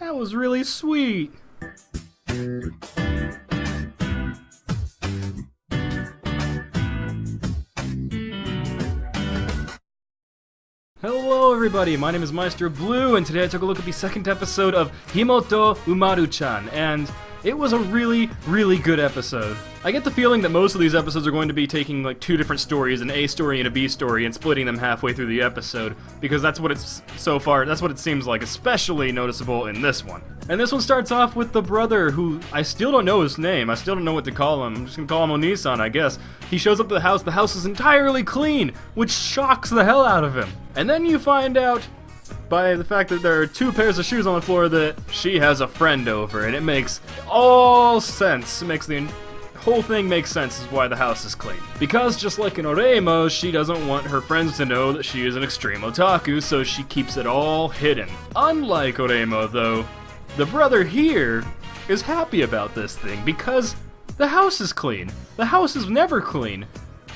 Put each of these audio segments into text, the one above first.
That was really sweet. Hello everybody, my name is MeisterBloo, and today I took a look at the second episode of Himouto, Umaru-chan, and it was a really, really good episode. I get the feeling that most of these episodes are going to be taking like two different stories, an A story and a B story, and splitting them halfway through the episode, because that's what it's so far, that's what it seems like, especially noticeable in this one. And this one starts off with the brother, who I still don't know his name, I still don't know what to call him, I'm just gonna call him Onisan, I guess. He shows up to the house is entirely clean, which shocks the hell out of him. And then you find out, by the fact that there are two pairs of shoes on the floor, that she has a friend over, and it makes all sense. It makes the whole thing makes sense as why the house is clean. Because just like in Oreimo, she doesn't want her friends to know that she is an extreme otaku, so she keeps it all hidden. Unlike Oreimo, though, the brother here is happy about this thing because the house is clean. The house is never clean.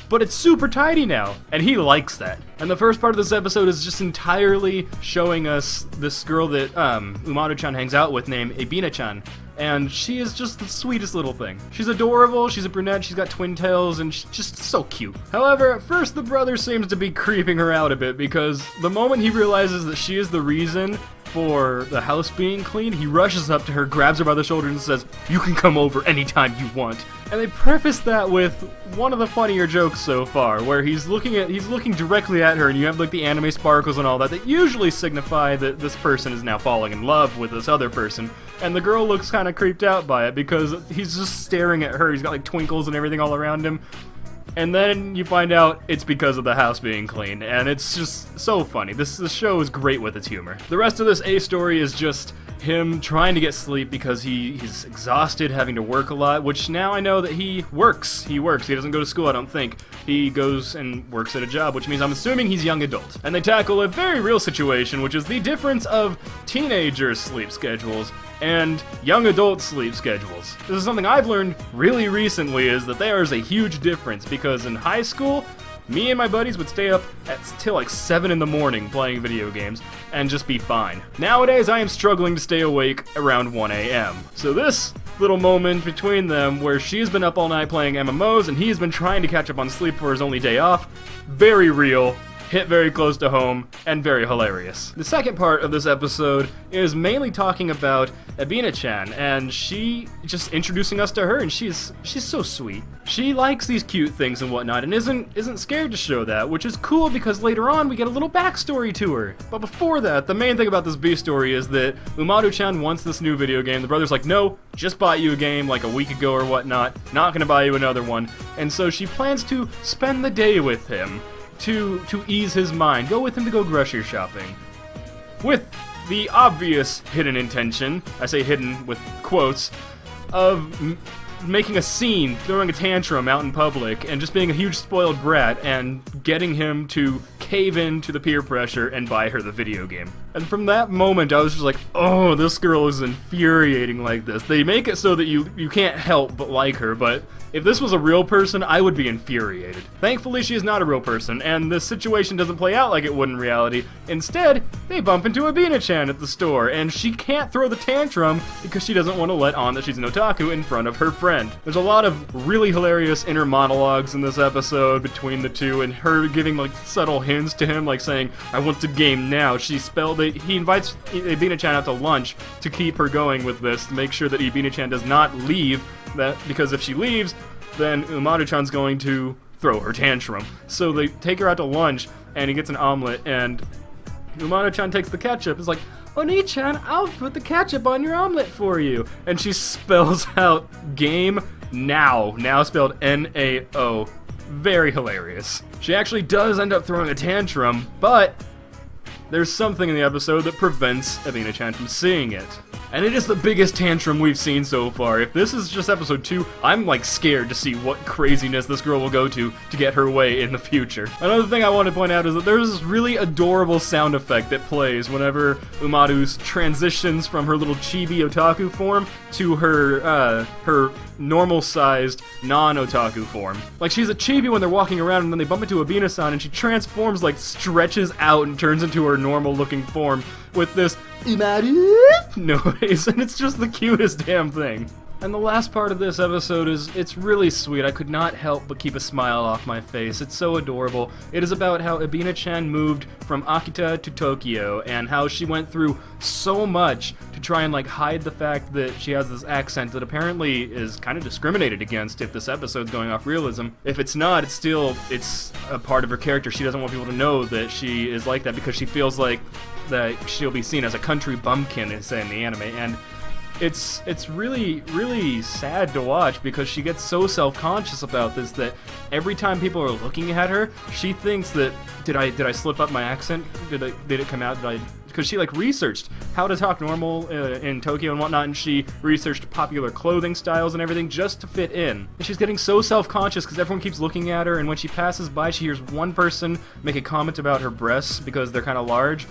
But it's super tidy now, and he likes that. And the first part of this episode is just entirely showing us this girl that Umaru-chan hangs out with named Ebina-chan, and she is just the sweetest little thing. She's adorable, she's a brunette, she's got twin tails, and she's just so cute. However, at first the brother seems to be creeping her out a bit, because the moment he realizes that she is the reason for the house being clean, he rushes up to her, grabs her by the shoulder, and says, "You can come over anytime you want." And they preface that with one of the funnier jokes so far, where he's looking directly at her, and you have like the anime sparkles and all that usually signify that this person is now falling in love with this other person. And the girl looks kind of creeped out by it because he's just staring at her. He's got like twinkles and everything all around him. And then you find out it's because of the house being clean, and it's just so funny. This show is great with its humor. The rest of this A story is just him trying to get sleep because he's exhausted, having to work a lot, which now I know that he works. He doesn't go to school, I don't think. He goes and works at a job, which means I'm assuming he's young adult. And they tackle a very real situation, which is the difference of teenagers' sleep schedules and young adult sleep schedules. This is something I've learned really recently, is that there is a huge difference, because in high school, me and my buddies would stay up till like 7 in the morning playing video games and just be fine. Nowadays, I am struggling to stay awake around 1 a.m. So this little moment between them where she's been up all night playing MMOs and he's been trying to catch up on sleep for his only day off, very real, hit very close to home, and very hilarious. The second part of this episode is mainly talking about Ebina-chan, and she just introducing us to her, and she's so sweet. She likes these cute things and whatnot, and isn't scared to show that, which is cool because later on we get a little backstory to her. But before that, the main thing about this B story is that Umaru-chan wants this new video game. The brother's like, "No, just bought you a game like a week ago or whatnot, not gonna buy you another one." And so she plans to spend the day with him to ease his mind, go with him to go grocery shopping. With the obvious hidden intention, I say hidden with quotes, of making a scene, throwing a tantrum out in public, and just being a huge spoiled brat, and getting him to cave in to the peer pressure and buy her the video game. And from that moment, I was just like, oh, this girl is infuriating like this. They make it so that you can't help but like her, but if this was a real person, I would be infuriated. Thankfully, she is not a real person, and this situation doesn't play out like it would in reality. Instead, they bump into Ebina-chan at the store, and she can't throw the tantrum because she doesn't want to let on that she's an otaku in front of her friend. There's a lot of really hilarious inner monologues in this episode between the two, and her giving like subtle hints to him, like saying, "I want the game now." He invites Ebina-chan out to lunch to keep her going with this, to make sure that Ebina-chan does not leave, because if she leaves, then Umaru-chan's going to throw her tantrum. So they take her out to lunch, and he gets an omelet, and Umaru-chan takes the ketchup. It's like, "Oni-chan, I'll put the ketchup on your omelet for you." And she spells out game now spelled N-A-O. Very hilarious. She actually does end up throwing a tantrum, but there's something in the episode that prevents Ebina-chan from seeing it. And it is the biggest tantrum we've seen so far. If this is just episode 2, I'm like scared to see what craziness this girl will go to get her way in the future. Another thing I want to point out is that there's this really adorable sound effect that plays whenever Umaru transitions from her little chibi otaku form to her normal-sized non-otaku form. Like, she's a chibi when they're walking around, and then they bump into Ebina-san, and she transforms, like, stretches out and turns into her normal-looking form with this Umaru noise, and it's just the cutest damn thing. And the last part of this episode it's really sweet. I could not help but keep a smile off my face. It's so adorable. It is about how Ebina-chan moved from Akita to Tokyo, and how she went through so much to try and like hide the fact that she has this accent that apparently is kind of discriminated against if this episode's going off realism. If it's not, it's a part of her character. She doesn't want people to know that she is like that because she feels like that she'll be seen as a country bumpkin, they say in the anime, and it's really, really sad to watch because she gets so self-conscious about this that every time people are looking at her, she thinks that, did I slip up my accent? Did it come out? Because she like researched how to talk normal in Tokyo and whatnot, and she researched popular clothing styles and everything just to fit in. And she's getting so self-conscious because everyone keeps looking at her, and when she passes by, she hears one person make a comment about her breasts because they're kind of large,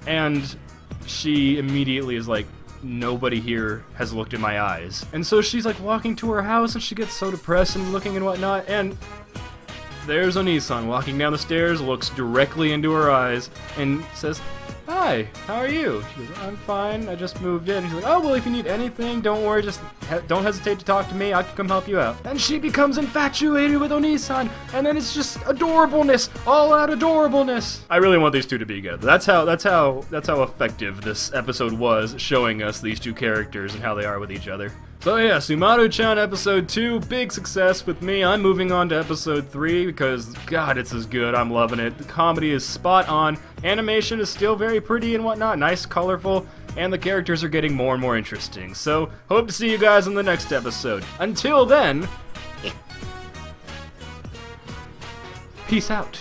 and she immediately is like, nobody here has looked in my eyes. And so she's like walking to her house and she gets so depressed and looking and whatnot, and there's Oni-san walking down the stairs, looks directly into her eyes, and says, "Hi, how are you?" She goes, "I'm fine, I just moved in." She's like, "Oh, well, if you need anything, don't worry, just don't hesitate to talk to me, I can come help you out." And she becomes infatuated with Oni-san, and then it's just adorableness, all out adorableness. I really want these two to be together. That's how effective this episode was, showing us these two characters and how they are with each other. So yes, Umaru-chan episode 2, big success with me. I'm moving on to episode 3 because, God, it's as good. I'm loving it. The comedy is spot on. Animation is still very pretty and whatnot, nice, colorful, and the characters are getting more and more interesting. So, hope to see you guys in the next episode. Until then, peace out.